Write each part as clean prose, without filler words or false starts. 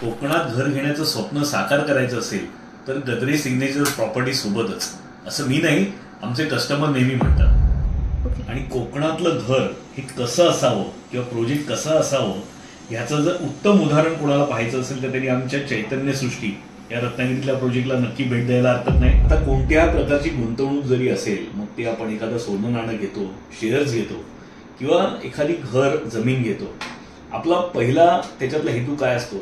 कोकणात घर घेण्याचं स्वप्न साकार करायचं असेल तर गद्रे सिग्नेचर प्रॉपर्टी सोबतच, असं मी नाही, आमचे कस्टमर नेहमी म्हणतात. आणि कोकणातलं घर हे कसं असावं किंवा प्रोजेक्ट कसं असावं ह्याचं जर उत्तम उदाहरण कोणाला पाहायचं असेल तर त्यांनी आमच्या चैतन्य सृष्टी या रत्नागिरीतल्या प्रोजेक्टला नक्की भेट द्यायला हरकत नाही. आता कोणत्या प्रकारची गुंतवणूक जरी असेल, मग ते आपण एखादं सोनं नाणं घेतो, शेअर्स घेतो किंवा एखादी घर जमीन घेतो, आपला पहिला त्याच्यातला हेतू काय असतो?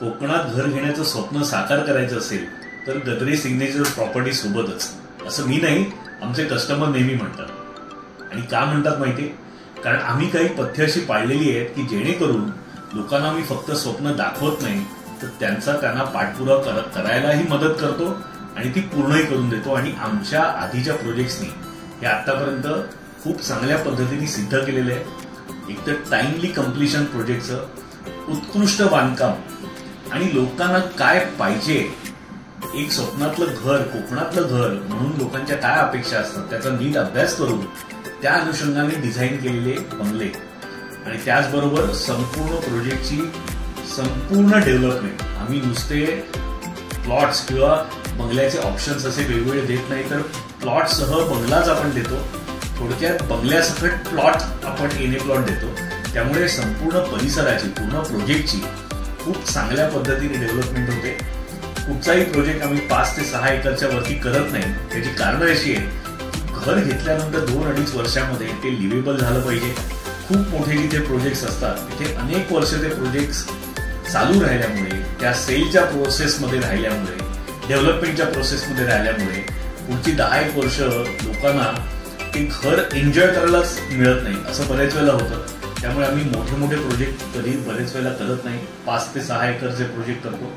कोकणात घर घेण्याचं स्वप्न साकार करायचं असेल तर गद्रे सिग्नेचर प्रॉपर्टी सोबतच, असं मी नाही, आमचे कस्टमर नेहमी म्हणतात. आणि का म्हणतात माहितीये? कारण आम्ही काही पथ्य अशी पाळलेली आहेत की जेणेकरून लोकांना आम्ही फक्त स्वप्न दाखवत नाही तर त्यांना पाठपुरावा करायलाही मदत करतो आणि ती पूर्णही करून देतो. आणि आमच्या आधीच्या प्रोजेक्ट्सनी हे आतापर्यंत खूप चांगल्या पद्धतीने सिद्ध केलेले आहे. एक तर टाइमली कम्प्लिशन प्रोजेक्टचं उत्कृष्ट बांधकाम आणि लोकांना काय पाहिजे, एक स्वप्नातलं घर, कोकणातलं घर म्हणून लोकांच्या काय अपेक्षा असतात त्याचा नीट अभ्यास करून त्या अनुषंगाने डिझाईन केलेले बंगले आणि त्याचबरोबर संपूर्ण प्रोजेक्टची संपूर्ण डेव्हलपमेंट. आम्ही नुसते प्लॉट्स किंवा बंगल्याचे ऑप्शन्स असे वेगवेगळे देत नाही, तर प्लॉटसह बंगलाच आपण देतो. थोडक्यात बंगल्यासकट प्लॉट आपण एने प्लॉट देतो. त्यामुळे संपूर्ण परिसराची, पूर्ण प्रोजेक्टची खूप चांगल्या पद्धतीने डेव्हलपमेंट होते. कुठचाही प्रोजेक्ट आम्ही 5 ते 6 एकरच्या वरती करत नाही. त्याची कारणं अशी आहे, घर घेतल्यानंतर 2-2.5 वर्षामध्ये ते लिव्हेबल झालं पाहिजे. खूप मोठे जिथे प्रोजेक्ट्स असतात तिथे अनेक वर्ष ते प्रोजेक्ट्स चालू राहिल्यामुळे, त्या सेलच्या प्रोसेसमध्ये राहिल्यामुळे, डेव्हलपमेंटच्या प्रोसेसमध्ये राहिल्यामुळे पुढची 10-1 वर्ष लोकांना ते घर एन्जॉय करायलाच मिळत नाही, असं बऱ्याच वेळेला होतं. त्यामुळे आम्ही मोठे मोठे प्रोजेक्ट कधी बरेच वेळेला करत नाही. 5 ते 6 एकरचे प्रोजेक्ट करतो.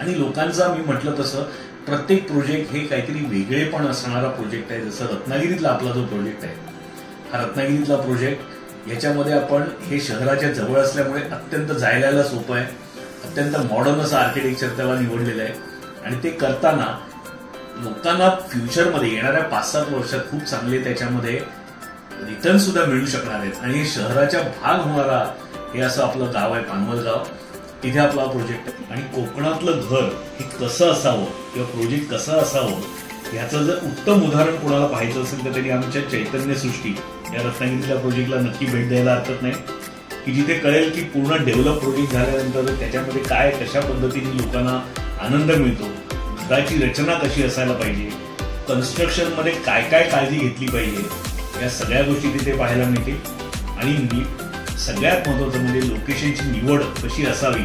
आणि लोकांचा मी म्हटलं तसं प्रत्येक प्रोजेक्ट हे काहीतरी वेगळेपण असणारा प्रोजेक्ट आहे. जसं रत्नागिरीतला आपला जो प्रोजेक्ट आहे, हा रत्नागिरीतला प्रोजेक्ट, याच्यामध्ये आपण हे शहराच्या जवळ असल्यामुळे अत्यंत जायला सोपं आहे. अत्यंत मॉडर्न असं आर्किटेक्चर त्याला निवडलेलं आहे. आणि ते करताना लोकांना फ्युचरमध्ये येणाऱ्या 5-7 वर्षात खूप चांगले त्याच्यामध्ये रिटर्न सुद्धा मिळू शकणार आहेत. आणि शहराच्या भाग होणारा हे असं आपलं गाव आहे, पानवलगाव, तिथे आपला प्रोजेक्ट आहे. आणि कोकणातलं घर हे कसं असावं किंवा प्रोजेक्ट कसं असावं ह्याचं जर उत्तम उदाहरण कोणाला पाहायचं असेल तर त्यांनी आमच्या चैतन्य सृष्टी या रत्नागिरीतल्या प्रोजेक्टला नक्की भेट द्यायला हरकत नाही. की जिथे कळेल की पूर्ण डेव्हलप प्रोजेक्ट झाल्यानंतर त्याच्यामध्ये काय, कशा पद्धतीने लोकांना आनंद मिळतो, घराची रचना कशी असायला पाहिजे, कन्स्ट्रक्शनमध्ये काय काय काळजी घेतली पाहिजे, या सगळ्या गोष्टी तिथे पाहायला मिळतील. आणि सगळ्यात महत्वाचं म्हणजे लोकेशनची निवड कशी असावी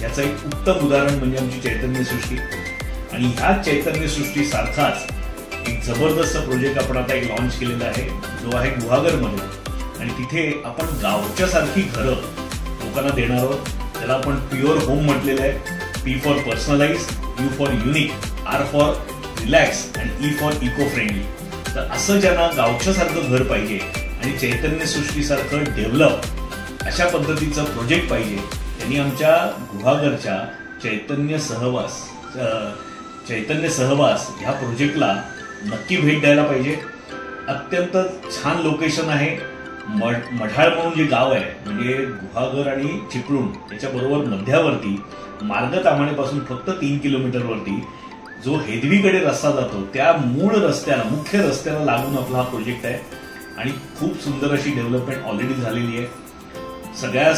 याचं एक उत्तम उदाहरण म्हणजे आमची चैतन्य सृष्टी. आणि ह्या चैतन्य सृष्टी सारखाच एक जबरदस्त प्रोजेक्ट आपण आता एक लॉन्च केलेला आहे, जो आहे गुहागरमध्ये. आणि तिथे आपण गावच्या सारखी घरं लोकांना देणार आहोत. त्याला आपण प्युअर होम म्हटलेलं आहे. P for personalise, U for unique, R for relax आणि E फॉर इको फ्रेंडली. तर असं ज्यांना गावच्या सारखं घर पाहिजे आणि चैतन्य सृष्टीसारखं डेव्हलप अशा पद्धतीचं प्रोजेक्ट पाहिजे, त्यांनी आमच्या गुहागरच्या चैतन्य सहवास ह्या प्रोजेक्टला नक्की भेट द्यायला पाहिजे. अत्यंत छान लोकेशन आहे. मढाळ म्हणून जे गाव आहे, म्हणजे गुहागर आणि चिपळूण याच्याबरोबर मध्यावरती मार्गतामाणेपासून फक्त 3 किलोमीटरवरती जो हेदवीकडे रस्ता जातो त्या मूळ रस्त्याला, मुख्य रस्त्याला लागून आपला हा प्रोजेक्ट आहे. आणि खूप सुंदर अशी डेव्हलपमेंट ऑलरेडी झालेली आहे. सगळ्या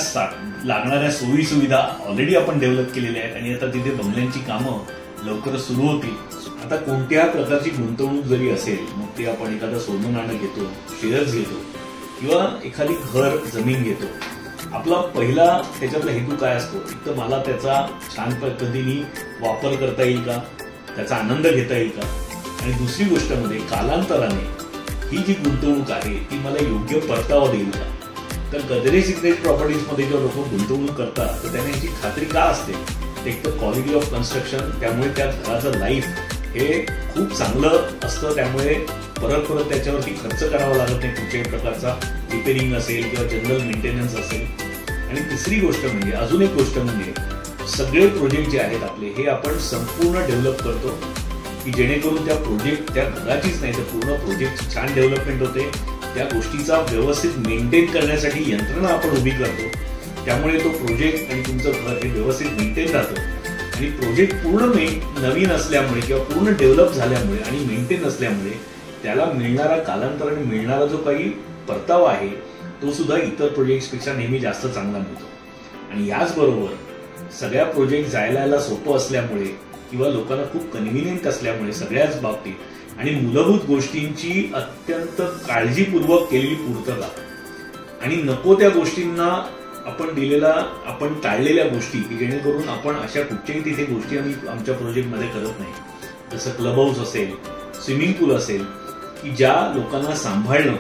लागणाऱ्या सोयी सुविधा ऑलरेडी आपण डेव्हलप केलेल्या आहेत. आणि आता तिथे बंगल्यांची कामं लवकरच सुरू होतील. आता कोणत्या प्रकारची गुंतवणूक जरी असेल, मग ते आपण एखादं सोनं नाणं घेतो, शेअर्स घेतो किंवा एखादी घर जमीन घेतो, आपला पहिला त्याच्यातला हेतू काय असतो? एक तर मला त्याचा छान पद्धतीने वापर करता येईल का, त्याचा आनंद घेता येईल का, आणि दुसरी गोष्ट म्हणजे कालांतराने ही जी गुंतवणूक आहे ती मला योग्य परतावा देईल का. तर गद्रे सिग्नेचर प्रॉपर्टीजमध्ये जेव्हा लोक गुंतवणूक करतात तर त्यांना याची खात्री का असते? एक तर क्वालिटी ऑफ कन्स्ट्रक्शन, त्यामुळे त्या घराचं लाईफ हे खूप चांगलं असतं. त्यामुळे परत त्याच्यावरती खर्च करावा लागत नाही कुठल्याही प्रकारचा, रिपेरिंग असेल किंवा जनरल मेंटेनन्स असेल. आणि तिसरी गोष्ट म्हणजे, अजून एक गोष्ट म्हणजे, सगळे प्रोजेक्ट जे आहेत आपले हे आपण संपूर्ण डेव्हलप करतो की जेणेकरून त्या घराचीच नाही तर पूर्ण प्रोजेक्टची छान डेव्हलपमेंट होते. त्या गोष्टीचा व्यवस्थित मेंटेन करण्यासाठी यंत्रणा आपण उभी करतो. त्यामुळे तो प्रोजेक्ट आणि तुमचं घर हे व्यवस्थित मेंटेन राहतं. आणि प्रोजेक्ट पूर्ण नवीन असल्यामुळे किंवा पूर्ण डेव्हलप झाल्यामुळे आणि मेंटेन असल्यामुळे त्याला मिळणारा कालांतराने मिळणारा जो काही परतावा आहे तो सुद्धा इतर प्रोजेक्ट्सपेक्षा नेहमी जास्त चांगला मिळतो. आणि याचबरोबर सगळ्या प्रोजेक्ट जायला सोपं असल्यामुळे किंवा लोकांना खूप कन्व्हिनियंट असल्यामुळे सगळ्याच बाबतीत आणि मूलभूत गोष्टींची अत्यंत काळजीपूर्वक केलेली पूर्तता आणि नको त्या गोष्टींना आपण टाळलेल्या गोष्टी की जेणेकरून आपण अशा कुठच्याही तिथे गोष्टी आम्ही आमच्या प्रोजेक्टमध्ये करत नाही. जसं क्लब हाऊस असेल, स्विमिंग पूल असेल की ज्या लोकांना सांभाळणं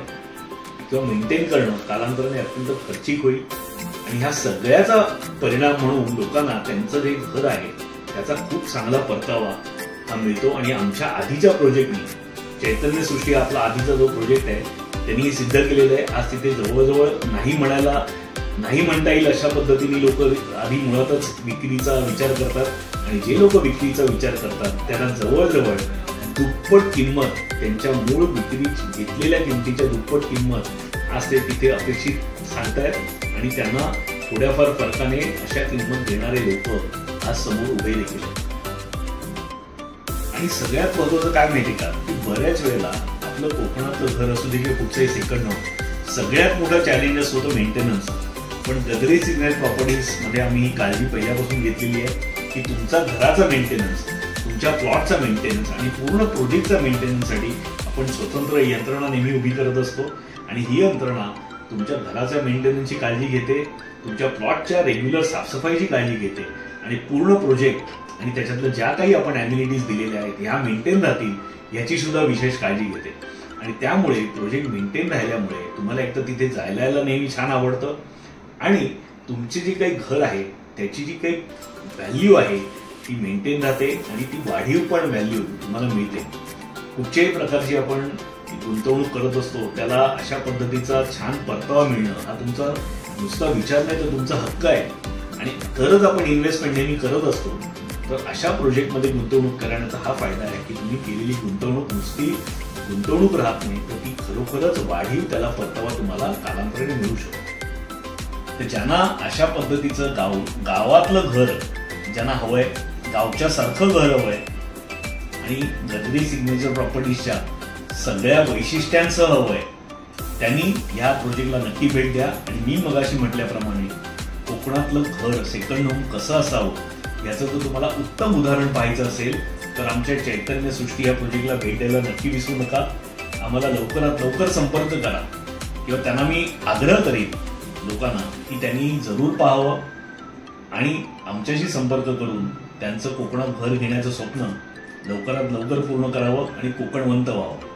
किंवा मेंटेन करणं कालांतराने अत्यंत खर्चिक होईल. आणि ह्या सगळ्याचा परिणाम म्हणून लोकांना त्यांचं जे घर आहे त्याचा खूप चांगला परतावा हा मिळतो. आणि आमच्या आधीच्या प्रोजेक्टनी चैतन्य सृष्टी आपला आधीचा जो प्रोजेक्ट आहे त्यांनी सिद्ध केलेलं आहे. आज तिथे जवळजवळ नाही म्हणता येईल अशा पद्धतीने लोक आधी मुळातच विक्रीचा विचार करतात आणि जे लोक विक्रीचा विचार करतात त्यांना जवळजवळ दुप्पट किंमत त्यांच्या मूळ विक्री घेतलेल्या किमतीच्या दुप्पट किंमत आज ते तिथे अपेक्षित सांगतायत. आणि त्यांना थोड्याफार फरकाने अशा किंमत देणारे लोक आज समोर उभे देखील आहेत. आणि सगळ्यात महत्वाचं काय माहिती का की बऱ्याच वेळेला आपलं कोकणातलं घर असू दे किंवा कुठचंही सेकंड हाऊस सगळ्यात मोठा चॅलेंज असतो मेंटेनन्स. पण गद्रे सिग्नल प्रॉपर्टीज मध्ये आम्ही ही काळजी पहिल्यापासून घेतलेली आहे की तुमचा घराचा मेंटेनन्स, तुमच्या प्लॉटचा मेंटेनन्स आणि पूर्ण प्रोजेक्टचा मेंटेनन्ससाठी आपण स्वतंत्र यंत्रणा नेहमी उभी करत असतो. आणि ही यंत्रणा तुमच्या घराच्या मेंटेनन्सची काळजी घेते, तुमच्या प्लॉटच्या रेग्युलर साफसफाईची काळजी घेते आणि पूर्ण प्रोजेक्ट आणि त्याच्यातल्या ज्या काही आपण ॲम्युनिटीज दिलेल्या आहेत ह्या मेंटेन राहतील याची सुद्धा विशेष काळजी घेते. आणि त्यामुळे प्रोजेक्ट मेंटेन राहिल्यामुळे तुम्हाला एकतर तिथे जायला नेहमी छान आवडतं आणि तुमचे जे काही घर आहे त्याची जी काही व्हॅल्यू आहे ती मेंटेन राहते आणि ती वाढीव पण व्हॅल्यू तुम्हाला मिळते. कुठच्याही प्रकारची आपण गुंतवणूक करत असतो त्याला अशा पद्धतीचा छान परतावा मिळणं हा तुमचा नुसता विचार नाही तर तुमचा हक्क आहे. आणि तरच आपण इन्व्हेस्टमेंट नेहमी करत असतो. तर अशा प्रोजेक्टमध्ये गुंतवणूक करण्याचा हा फायदा आहे की तुम्ही केलेली गुंतवणूक नुसती गुंतवणूक राहत नाही तर ती खरोखरच वाढीव त्याला परतावा तुम्हाला कालांतराने मिळू शकतो. तर ज्यांना अशा पद्धतीचं गावातलं घर ज्यांना हवंय, गावच्या सारखं घर हवंय आणि गद्रे सिग्नेचर प्रॉपर्टीजच्या सगळ्या वैशिष्ट्यांसह हवंय त्यांनी या प्रोजेक्टला नक्की भेट द्या. आणि मी मगाशी म्हटल्याप्रमाणे कोकणातलं घर सेकंड होम कसं असावं याचं जर तुम्हाला उत्तम उदाहरण पाहायचं असेल तर आमच्या चैतन्य सृष्टी या प्रोजेक्टला भेट द्यायला नक्की विसरू नका. आम्हाला लवकरात लवकर संपर्क करा किंवा त्यांना मी आग्रह करेन लोकांना की त्यांनी जरूर पाहावं आणि आमच्याशी संपर्क करून त्यांचं कोकणात घर घेण्याचं स्वप्न लवकरात लवकर पूर्ण करावं आणि कोकणवंत व्हावं.